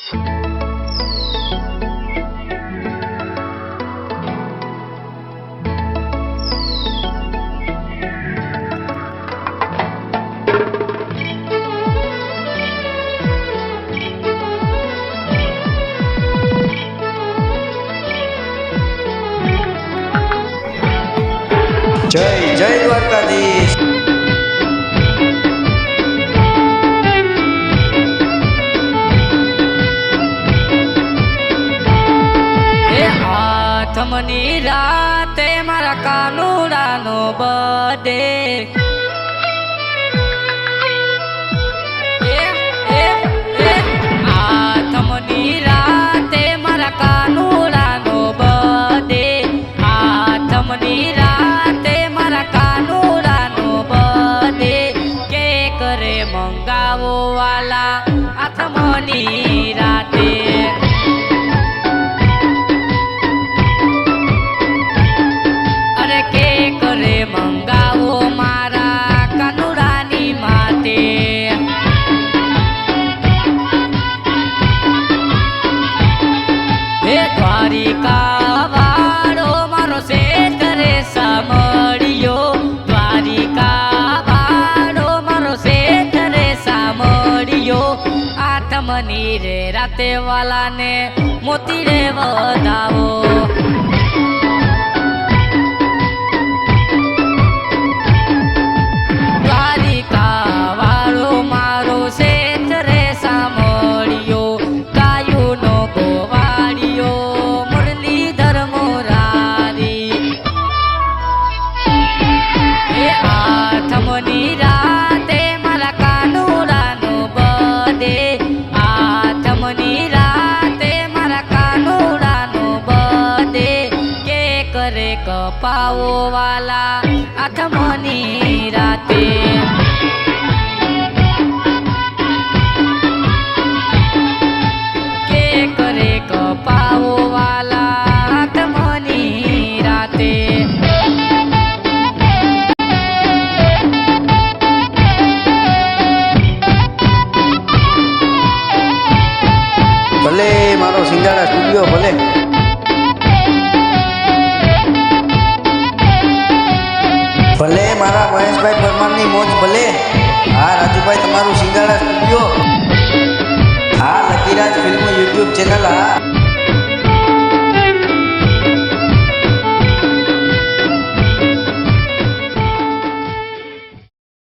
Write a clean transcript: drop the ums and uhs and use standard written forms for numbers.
જય જય દ્વારકાધીશ। આથમની રાતે મારા કાનુડાનો બર્થડે, આથમની રાતે મારા કાનુડાનો બર્થડે, આથમની રાતે મારા કાનુડાનો બર્થડે, કે કરે મંગાવો વાલા આથમની રાતે। મંગાવો મારા કાનુડાની માતે, હે દ્વારિકા વાળો મારો શેઠ રે સાંભળ્યો, દ્વારિકા વાળો મારો શેઠ રે સાંભળ્યો, આઠમની રે રાતે વાલાને મોતી રે વધાવો। કપાવો વાલા આઠમની રાતે, કે કરે કપાવો વાલા આઠમની રાતે। ભલે મારો સિંગાડા સ્ટુડિયો ભલે, ભલે મારા મહેશભાઈ પરમારની મોજ ભલે, હા રાજુભાઈ તમારું સિંગાડા સ્ટુડિયો, હા લકીરાજ ફિલ્મ યુટ્યુબ ચેનલ, હા।